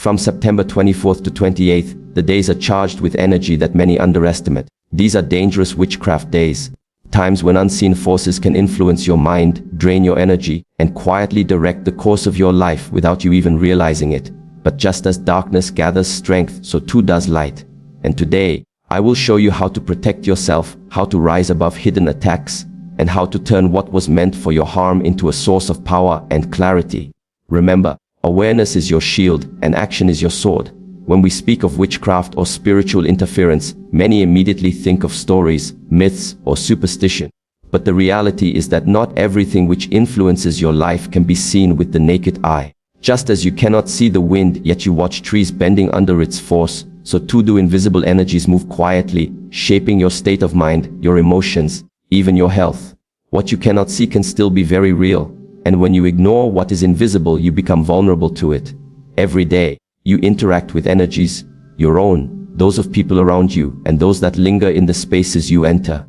From September 24th to 28th, the days are charged with energy that many underestimate. These are dangerous witchcraft days. Times when unseen forces can influence your mind, drain your energy, and quietly direct the course of your life without you even realizing it. But just as darkness gathers strength, so too does light. And today, I will show you how to protect yourself, how to rise above hidden attacks, and how to turn what was meant for your harm into a source of power and clarity. Remember, awareness is your shield, and action is your sword. When we speak of witchcraft or spiritual interference, many immediately think of stories, myths, or superstition. But the reality is that not everything which influences your life can be seen with the naked eye. Just as you cannot see the wind, yet you watch trees bending under its force, so too do invisible energies move quietly, shaping your state of mind, your emotions, even your health. What you cannot see can still be very real, and when you ignore what is invisible, you become vulnerable to it. Every day, you interact with energies, your own, those of people around you, and those that linger in the spaces you enter.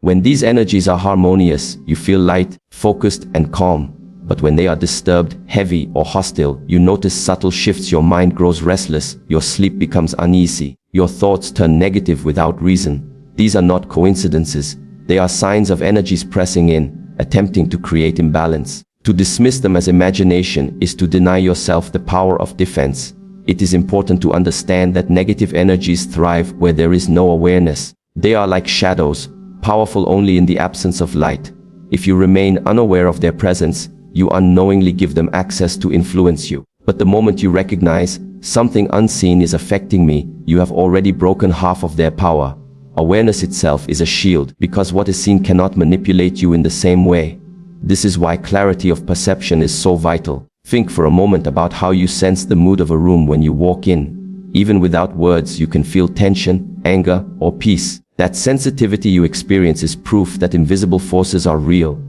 When these energies are harmonious, you feel light, focused, and calm. But when they are disturbed, heavy, or hostile, you notice subtle shifts. Your mind grows restless, your sleep becomes uneasy, your thoughts turn negative without reason. These are not coincidences. They are signs of energies pressing in, attempting to create imbalance. To dismiss them as imagination is to deny yourself the power of defense. It is important to understand that negative energies thrive where there is no awareness. They are like shadows, powerful only in the absence of light. If you remain unaware of their presence, you unknowingly give them access to influence you. But the moment you recognize, something unseen is affecting me, you have already broken half of their power. Awareness itself is a shield, because what is seen cannot manipulate you in the same way. This is why clarity of perception is so vital. Think for a moment about how you sense the mood of a room when you walk in. Even without words, you can feel tension, anger, or peace. That sensitivity you experience is proof that invisible forces are real.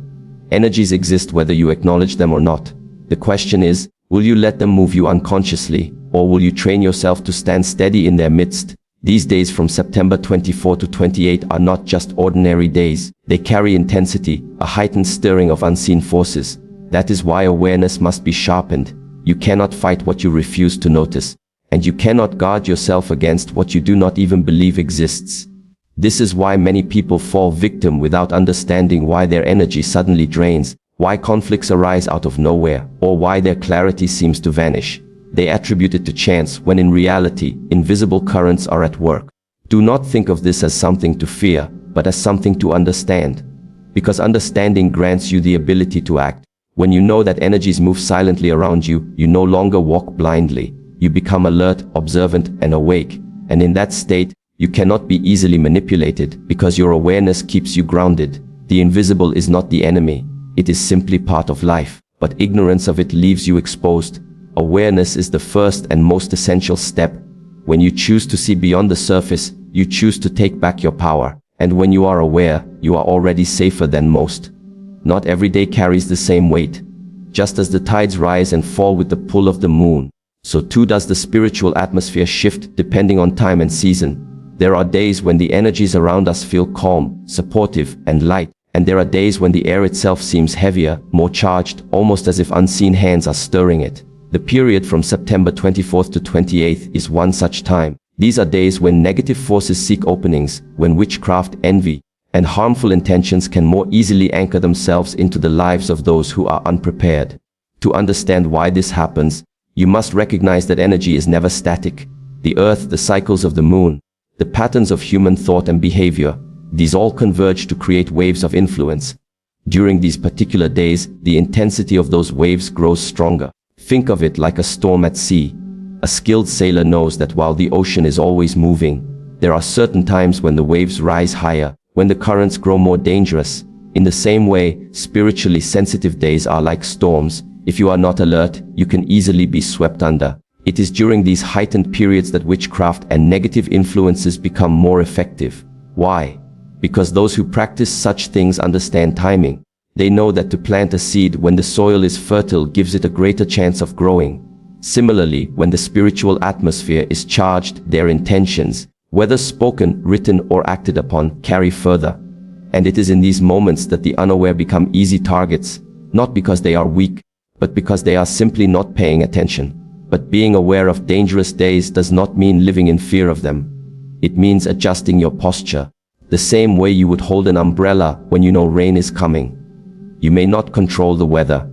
Energies exist whether you acknowledge them or not. The question is, will you let them move you unconsciously, or will you train yourself to stand steady in their midst? These days from September 24 to 28 are not just ordinary days. They carry intensity, a heightened stirring of unseen forces. That is why awareness must be sharpened. You cannot fight what you refuse to notice, and you cannot guard yourself against what you do not even believe exists. This is why many people fall victim without understanding why their energy suddenly drains, why conflicts arise out of nowhere, or why their clarity seems to vanish. They attribute it to chance when in reality, invisible currents are at work. Do not think of this as something to fear, but as something to understand. Because understanding grants you the ability to act. When you know that energies move silently around you, you no longer walk blindly. You become alert, observant, and awake. And in that state, you cannot be easily manipulated because your awareness keeps you grounded. The invisible is not the enemy. It is simply part of life, but ignorance of it leaves you exposed. Awareness is the first and most essential step. When you choose to see beyond the surface, you choose to take back your power. And when you are aware, you are already safer than most. Not every day carries the same weight. Just as the tides rise and fall with the pull of the moon, so too does the spiritual atmosphere shift depending on time and season. There are days when the energies around us feel calm, supportive, and light, and there are days when the air itself seems heavier, more charged, almost as if unseen hands are stirring it. The period from September 24th to 28th is one such time. These are days when negative forces seek openings, when witchcraft, envy, and harmful intentions can more easily anchor themselves into the lives of those who are unprepared. To understand why this happens, you must recognize that energy is never static. The earth, the cycles of the moon, the patterns of human thought and behavior, these all converge to create waves of influence. During these particular days, the intensity of those waves grows stronger. Think of it like a storm at sea. A skilled sailor knows that while the ocean is always moving, there are certain times when the waves rise higher, when the currents grow more dangerous. In the same way, spiritually sensitive days are like storms. If you are not alert, you can easily be swept under. It is during these heightened periods that witchcraft and negative influences become more effective. Why? Because those who practice such things understand timing. They know that to plant a seed when the soil is fertile gives it a greater chance of growing. Similarly, when the spiritual atmosphere is charged, their intentions, whether spoken, written, or acted upon, carry further. And it is in these moments that the unaware become easy targets, not because they are weak, but because they are simply not paying attention. But being aware of dangerous days does not mean living in fear of them. It means adjusting your posture, the same way you would hold an umbrella when you know rain is coming. You may not control the weather,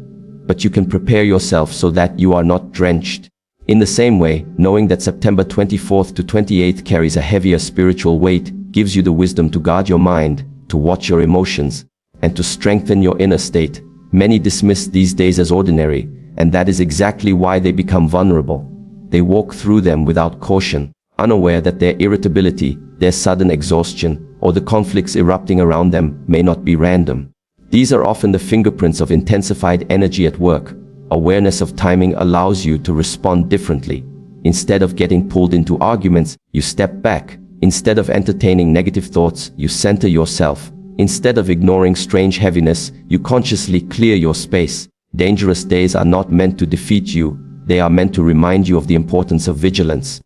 but you can prepare yourself so that you are not drenched. In the same way, knowing that September 24th to 28th carries a heavier spiritual weight gives you the wisdom to guard your mind, to watch your emotions, and to strengthen your inner state. Many dismiss these days as ordinary, and that is exactly why they become vulnerable. They walk through them without caution, unaware that their irritability, their sudden exhaustion, or the conflicts erupting around them may not be random. These are often the fingerprints of intensified energy at work. Awareness of timing allows you to respond differently. Instead of getting pulled into arguments, you step back. Instead of entertaining negative thoughts, you center yourself. Instead of ignoring strange heaviness, you consciously clear your space. Dangerous days are not meant to defeat you. They are meant to remind you of the importance of vigilance.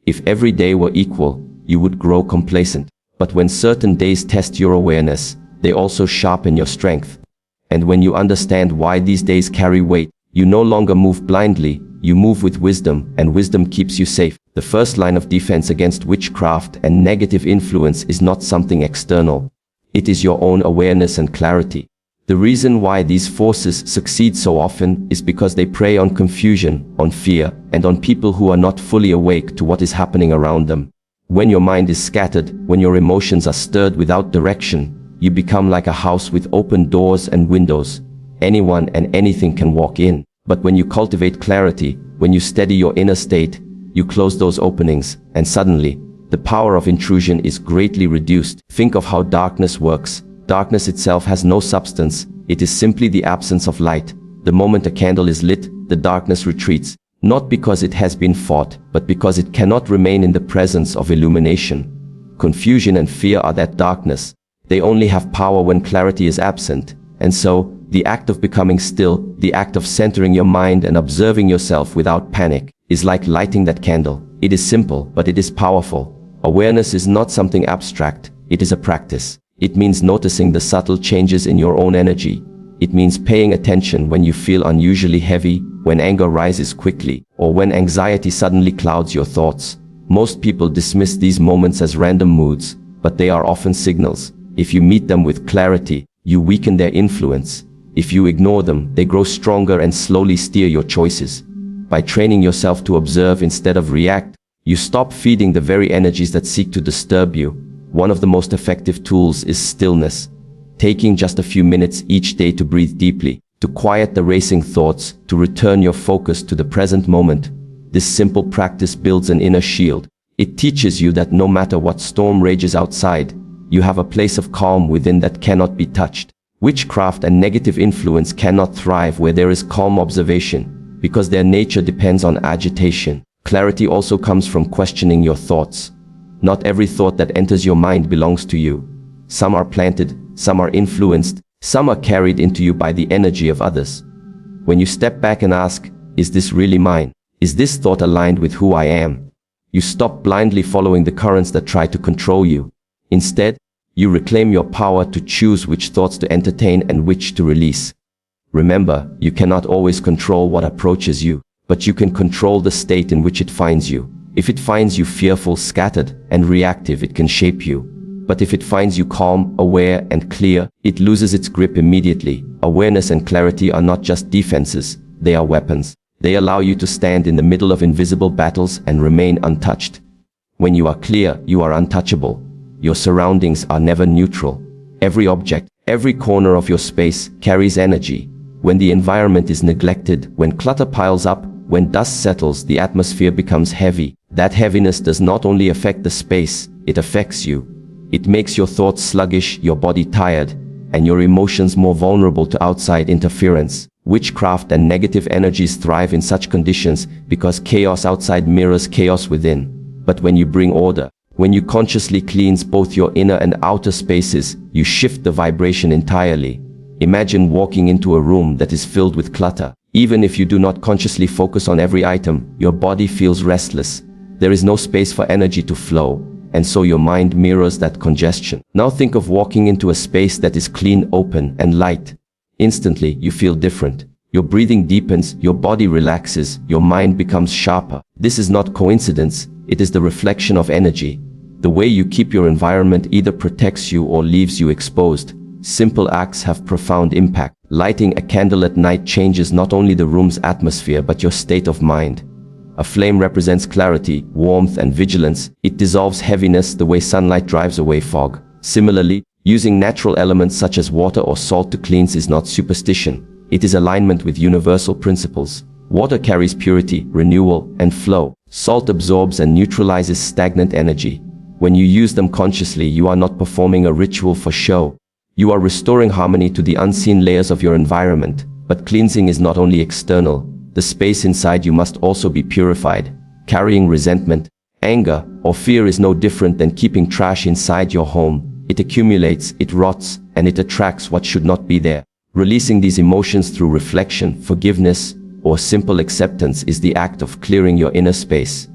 If every day were equal, you would grow complacent. But when certain days test your awareness, they also sharpen your strength. And when you understand why these days carry weight, you no longer move blindly, you move with wisdom, and wisdom keeps you safe. The first line of defense against witchcraft and negative influence is not something external. It is your own awareness and clarity. The reason why these forces succeed so often is because they prey on confusion, on fear, and on people who are not fully awake to what is happening around them. When your mind is scattered, when your emotions are stirred without direction, you become like a house with open doors and windows. Anyone and anything can walk in. But when you cultivate clarity, when you steady your inner state, you close those openings, and suddenly, the power of intrusion is greatly reduced. Think of how darkness works. Darkness itself has no substance. It is simply the absence of light. The moment a candle is lit, the darkness retreats, not because it has been fought, but because it cannot remain in the presence of illumination. Confusion and fear are that darkness. They only have power when clarity is absent. And so, the act of becoming still, the act of centering your mind and observing yourself without panic, is like lighting that candle. It is simple, but it is powerful. Awareness is not something abstract. It is a practice. It means noticing the subtle changes in your own energy. It means paying attention when you feel unusually heavy, when anger rises quickly, or when anxiety suddenly clouds your thoughts. Most people dismiss these moments as random moods, but they are often signals. If you meet them with clarity, you weaken their influence. If you ignore them, they grow stronger and slowly steer your choices. By training yourself to observe instead of react, you stop feeding the very energies that seek to disturb you. One of the most effective tools is stillness. Taking just a few minutes each day to breathe deeply, to quiet the racing thoughts, to return your focus to the present moment. This simple practice builds an inner shield. It teaches you that no matter what storm rages outside, you have a place of calm within that cannot be touched. Witchcraft and negative influence cannot thrive where there is calm observation, because their nature depends on agitation. Clarity also comes from questioning your thoughts. Not every thought that enters your mind belongs to you. Some are planted, some are influenced, some are carried into you by the energy of others. When you step back and ask, is this really mine? Is this thought aligned with who I am? You stop blindly following the currents that try to control you. Instead, you reclaim your power to choose which thoughts to entertain and which to release. Remember, you cannot always control what approaches you, but you can control the state in which it finds you. If it finds you fearful, scattered, and reactive, it can shape you. But if it finds you calm, aware, and clear, it loses its grip immediately. Awareness and clarity are not just defenses, they are weapons. They allow you to stand in the middle of invisible battles and remain untouched. When you are clear, you are untouchable. Your surroundings are never neutral. Every object, every corner of your space carries energy. When the environment is neglected, when clutter piles up, when dust settles, the atmosphere becomes heavy. That heaviness does not only affect the space, it affects you. It makes your thoughts sluggish, your body tired, and your emotions more vulnerable to outside interference. Witchcraft and negative energies thrive in such conditions because chaos outside mirrors chaos within. But when you bring order, when you consciously cleanse both your inner and outer spaces, you shift the vibration entirely. Imagine walking into a room that is filled with clutter. Even if you do not consciously focus on every item, your body feels restless. There is no space for energy to flow, and so your mind mirrors that congestion. Now think of walking into a space that is clean, open, and light. Instantly, you feel different. Your breathing deepens, your body relaxes, your mind becomes sharper. This is not coincidence, it is the reflection of energy. The way you keep your environment either protects you or leaves you exposed. Simple acts have profound impact. Lighting a candle at night changes not only the room's atmosphere but your state of mind. A flame represents clarity, warmth, and vigilance. It dissolves heaviness the way sunlight drives away fog. Similarly, using natural elements such as water or salt to cleanse is not superstition. It is alignment with universal principles. Water carries purity, renewal, and flow. Salt absorbs and neutralizes stagnant energy. When you use them consciously, you are not performing a ritual for show. You are restoring harmony to the unseen layers of your environment. But cleansing is not only external. The space inside you must also be purified. Carrying resentment, anger, or fear is no different than keeping trash inside your home. It accumulates, it rots, and it attracts what should not be there. Releasing these emotions through reflection, forgiveness, or simple acceptance is the act of clearing your inner space.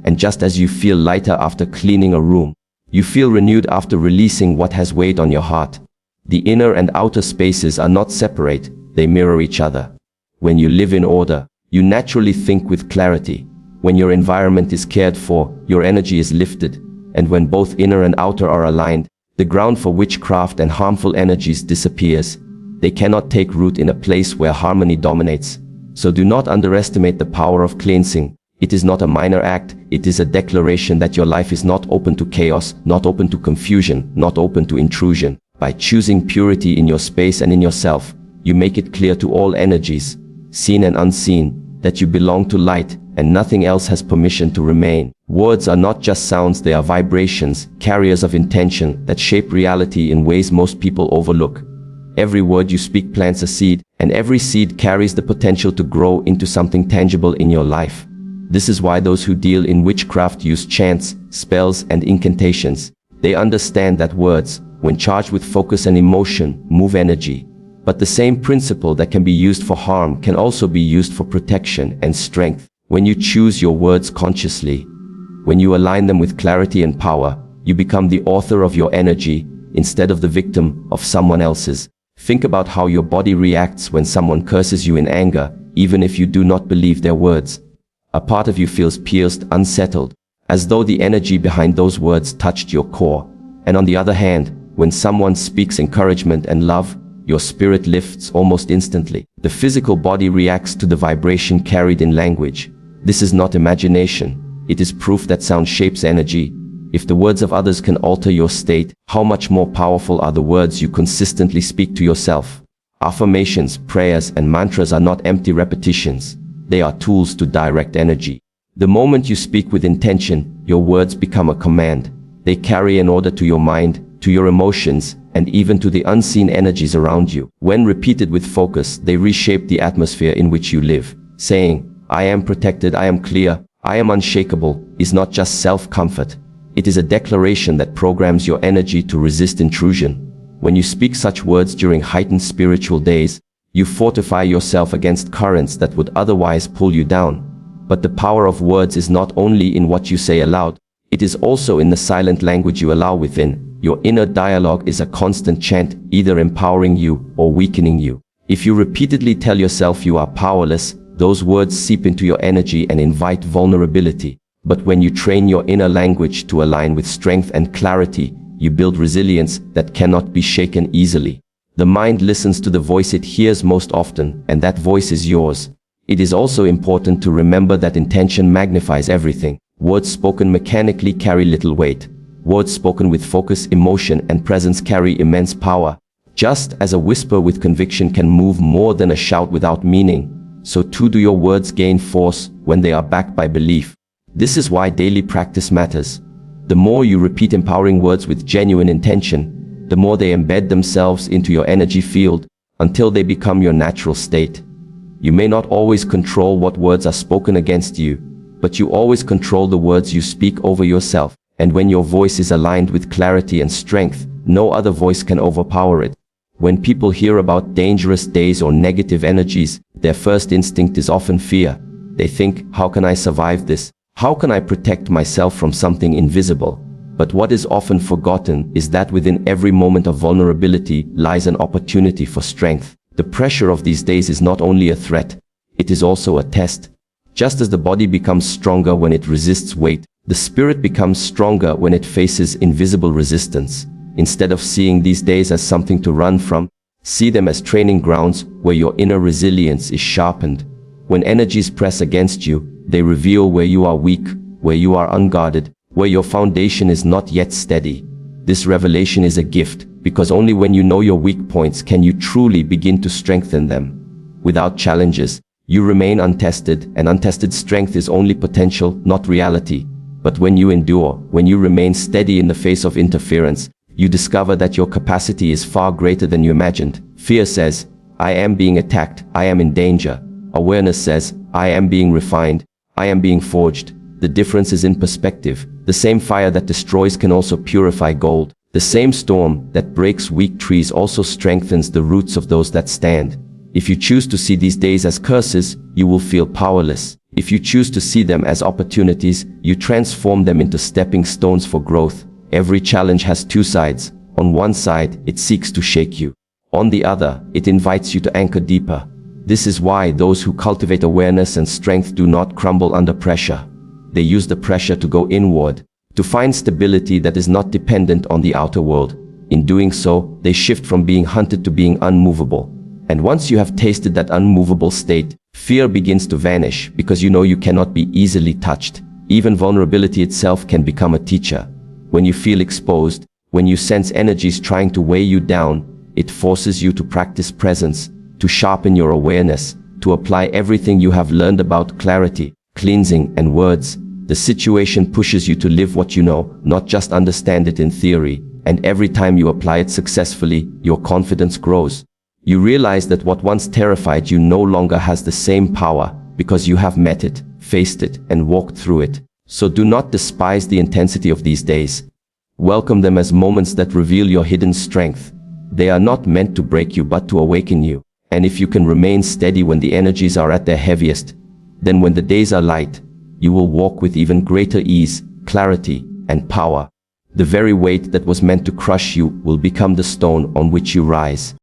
And just as you feel lighter after cleaning a room, you feel renewed after releasing what has weighed on your heart. The inner and outer spaces are not separate, they mirror each other. When you live in order, you naturally think with clarity. When your environment is cared for, your energy is lifted. And when both inner and outer are aligned, the ground for witchcraft and harmful energies disappears. They cannot take root in a place where harmony dominates. So do not underestimate the power of cleansing. It is not a minor act, it is a declaration that your life is not open to chaos, not open to confusion, not open to intrusion. By choosing purity in your space and in yourself, you make it clear to all energies, seen and unseen, that you belong to light and nothing else has permission to remain. Words are not just sounds, they are vibrations, carriers of intention that shape reality in ways most people overlook. Every word you speak plants a seed, and every seed carries the potential to grow into something tangible in your life. This is why those who deal in witchcraft use chants, spells, and incantations. They understand that words, when charged with focus and emotion, move energy. But the same principle that can be used for harm can also be used for protection and strength. When you choose your words consciously, when you align them with clarity and power, you become the author of your energy instead of the victim of someone else's. Think about how your body reacts when someone curses you in anger, even if you do not believe their words. A part of you feels pierced, unsettled, as though the energy behind those words touched your core. And on the other hand, when someone speaks encouragement and love, your spirit lifts almost instantly. The physical body reacts to the vibration carried in language. This is not imagination. It is proof that sound shapes energy. If the words of others can alter your state, how much more powerful are the words you consistently speak to yourself? Affirmations, prayers, and mantras are not empty repetitions. They are tools to direct energy. The moment you speak with intention, your words become a command. They carry an order to your mind, to your emotions, and even to the unseen energies around you. When repeated with focus, they reshape the atmosphere in which you live. Saying, "I am protected, I am clear, I am unshakable," is not just self-comfort. It is a declaration that programs your energy to resist intrusion. When you speak such words during heightened spiritual days, you fortify yourself against currents that would otherwise pull you down. But the power of words is not only in what you say aloud, it is also in the silent language you allow within. Your inner dialogue is a constant chant, either empowering you or weakening you. If you repeatedly tell yourself you are powerless, those words seep into your energy and invite vulnerability. But when you train your inner language to align with strength and clarity, you build resilience that cannot be shaken easily. The mind listens to the voice it hears most often, and that voice is yours. It is also important to remember that intention magnifies everything. Words spoken mechanically carry little weight. Words spoken with focus, emotion, and presence carry immense power. Just as a whisper with conviction can move more than a shout without meaning, so too do your words gain force when they are backed by belief. This is why daily practice matters. The more you repeat empowering words with genuine intention, the more they embed themselves into your energy field until they become your natural state. You may not always control what words are spoken against you, but you always control the words you speak over yourself. And when your voice is aligned with clarity and strength, no other voice can overpower it. When people hear about dangerous days or negative energies, their first instinct is often fear. They think, how can I survive this? How can I protect myself from something invisible? But what is often forgotten is that within every moment of vulnerability lies an opportunity for strength. The pressure of these days is not only a threat, it is also a test. Just as the body becomes stronger when it resists weight, the spirit becomes stronger when it faces invisible resistance. Instead of seeing these days as something to run from, see them as training grounds where your inner resilience is sharpened. When energies press against you, they reveal where you are weak, where you are unguarded, where your foundation is not yet steady. This revelation is a gift, because only when you know your weak points can you truly begin to strengthen them. Without challenges, you remain untested, and untested strength is only potential, not reality. But when you endure, when you remain steady in the face of interference, you discover that your capacity is far greater than you imagined. Fear says, I am being attacked, I am in danger. Awareness says, I am being refined, I am being forged. The difference is in perspective. The same fire that destroys can also purify gold. The same storm that breaks weak trees also strengthens the roots of those that stand. If you choose to see these days as curses, you will feel powerless. If you choose to see them as opportunities, you transform them into stepping stones for growth. Every challenge has two sides. On one side, it seeks to shake you. On the other, it invites you to anchor deeper. This is why those who cultivate awareness and strength do not crumble under pressure. They use the pressure to go inward, to find stability that is not dependent on the outer world. In doing so, they shift from being hunted to being unmovable. And once you have tasted that unmovable state, fear begins to vanish because you know you cannot be easily touched. Even vulnerability itself can become a teacher. When you feel exposed, when you sense energies trying to weigh you down, it forces you to practice presence, to sharpen your awareness, to apply everything you have learned about clarity, cleansing, and words. The situation pushes you to live what you know, not just understand it in theory, and every time you apply it successfully, your confidence grows. You realize that what once terrified you no longer has the same power, because you have met it, faced it, and walked through it. So do not despise the intensity of these days. Welcome them as moments that reveal your hidden strength. They are not meant to break you but to awaken you. And if you can remain steady when the energies are at their heaviest, then when the days are light, you will walk with even greater ease, clarity, and power. The very weight that was meant to crush you will become the stone on which you rise.